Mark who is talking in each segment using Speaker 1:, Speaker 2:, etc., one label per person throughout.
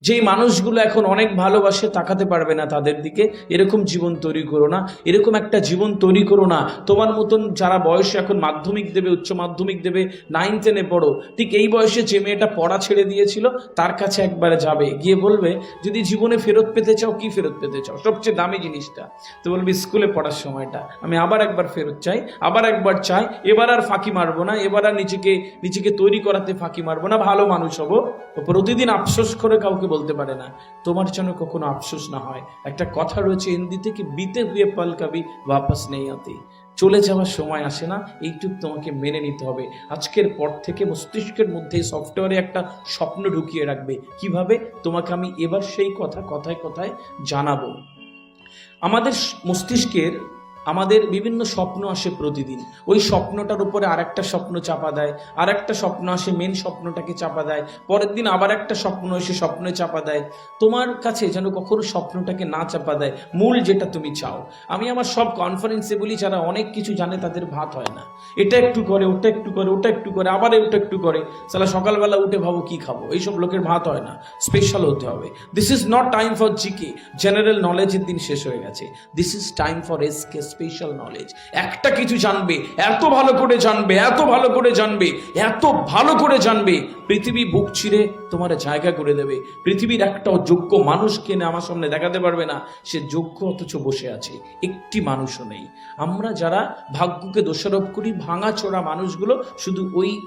Speaker 1: যেই মানুষগুলো এখন অনেক ভালোবাসে, তাকাতে পারবে না তাদের দিকে, এরকম জীবন তৈরি করো না। এরকম একটা জীবন তৈরি করো না, তোমার মতন যারা বয়সে এখন মাধ্যমিক দেবে, উচ্চ মাধ্যমিক দেবে, 9-10-এ পড়ো, ঠিক এই বয়সে যে মেয়েটা পড়া ছেড়ে দিয়েছিল তার কাছে একবারে যাবে, গিয়ে বলবে যদি জীবনে ফেরত পেতে চাও, কি ফেরত পেতে চাও, সবচেয়ে দামি জিনিসটা, তো বলবে স্কুলে পড়ার সময়টা আমি আবার একবার ফেরত চাই, আবার একবার চাই, এবার আর ফাঁকি মারবো না, এবার আর নিজেকে তৈরি করাতে ফাঁকি মারবো না, ভালো মানুষ হবো। প্রতিদিন আফসোস করে কাউকে বলতে পারে না, তোমার যেন কখনো আফসোস না হয়। একটা কথা রয়েছে হিন্দিতে কি, বিতে হুয়ে পল কবি ওয়াপস নেই আতে, চলে যাওয়ার সময় আসে না, এইটুক তোমাকে মেনে নিতে হবে। আজকের পর থেকে মস্তিষ্কের মধ্যে সফটওয়্যারে একটা স্বপ্ন ঢুকিয়ে রাখবে, কিভাবে তোমাকে আমি এবার সেই কথা কথায় কথায় জানাবো। আমাদের মস্তিষ্কের আমাদের বিভিন্ন স্বপ্ন আসে প্রতিদিন, ওই স্বপ্নটার উপরে আরেকটা স্বপ্ন চাপা দেয়, আরেকটা স্বপ্ন আসে মেন স্বপ্নটাকে চাপা দেয়, পরের দিন আবার একটা স্বপ্ন এসে স্বপ্নে চাপা দেয়। তোমার কাছে যেন কখনো স্বপ্নটাকে না চাপা দেয়, মূল যেটা তুমি চাও। আমি আমার সব কনফারেন্সে বলি, যারা অনেক কিছু জানে তাদের ভাত হয় না, এটা একটু করে, ওটা একটু করে, ওটা একটু করে, আবার ওটা একটু করে, সালা সকালবেলা উঠে ভাবো কি খাবো, এইসব লোকের ভাত হয় না। স্পেশাল হতে হবে। This is not time for GK, general নলেজের দিন শেষ হয়ে গেছে। This is time for SK, special knowledge. একটা কিছু জানবে, এত ভালো করে জানবে, এত ভালো করে জানবে, এত ভালো করে জানবে, পৃথিবী বুক ছিঁড়ে তোমার জায়গা করে দেবে। পৃথিবীর একটা যোগ্য মানুষকে আমার সামনে দেখাতে পারবে না, সে যোগ্য অথচ বসে আছে, একটি মানুষও নেই। আমরা যারা ভাগ্যকে দোষারোপ করি, ভাঙাচোরা মানুষগুলো শুধু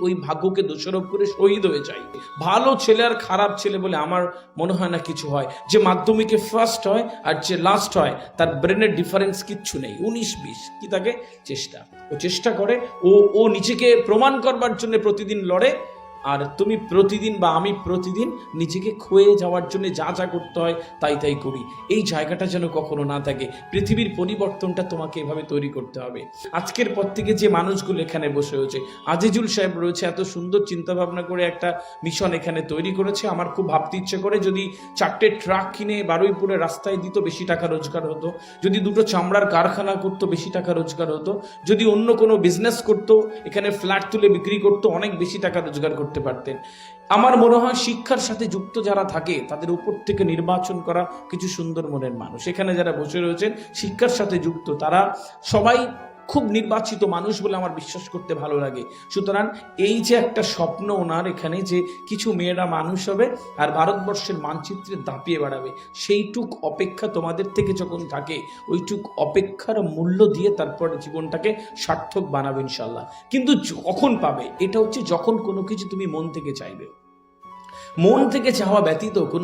Speaker 1: ওই ভাগ্যকে দোষারোপ করে শহীদ হয়ে যায়। ভালো ছেলে আর খারাপ ছেলে বলে আমার মনে হয় না কিছু হয়। যে মাধ্যমিকে ফার্স্ট হয় আর যে লাস্ট হয়, তার ব্রেনের ডিফারেন্স কিচ্ছু নেই, 19-20। কি থাকে? চেষ্টা। ও চেষ্টা করে, ও নিজেকে প্রমাণ করবার জন্য প্রতিদিন লড়ে, আর তুমি প্রতিদিন বা আমি প্রতিদিন নিজেকে ক্ষয়ে যাওয়ার জন্য যা যা করতে হয় তাই করি। এই জায়গাটা যেন কখনো না থাকে। পৃথিবীর পরিবর্তনটা তোমাকে এভাবে তৈরি করতে হবে। আজকের পর থেকে যে মানুষগুলো এখানে বসে রয়েছে, আজিজুল সাহেব রয়েছে, এত সুন্দর চিন্তা ভাবনা করে একটা মিশন এখানে তৈরি করেছে। আমার খুব ভাবতে ইচ্ছে করে, যদি 4টে ট্রাক কিনে বারুইপুরে রাস্তায় দিত, বেশি টাকা রোজগার হতো। যদি 2টো চামড়ার কারখানা করতো, বেশি টাকা রোজগার হতো। যদি অন্য কোনো বিজনেস করতো, এখানে ফ্ল্যাট তুলে বিক্রি করতো, অনেক বেশি টাকা রোজগার করতে পারতেন। আমার মনে হয় শিক্ষার সাথে যুক্ত যারা থাকে, তাদের উপর থেকে নির্বাচন করা কিছু সুন্দর মনের মানুষ এখানে যারা বসে রয়েছেন, শিক্ষার সাথে যুক্ত, তারা সবাই খুব নির্বাচিত মানুষ বলে আমার বিশ্বাস করতে ভালো লাগে। সুতরাং এই যে একটা স্বপ্ন ওনার এখানে, যে কিছু মেয়েরা মানুষ হবে আর ভারতবর্ষের মানচিত্রে দাপিয়ে বেড়াবে, সেইটুক অপেক্ষা তোমাদের থেকে যখন থাকে, ওইটুক অপেক্ষার মূল্য দিয়ে তারপরে জীবনটাকে সার্থক বানাবে ইনশাল্লাহ। কিন্তু কখন পাবে? এটা হচ্ছে যখন কোনো কিছু তুমি মন থেকে চাইবে। মন থেকে চাওয়া ব্যতীত কোনো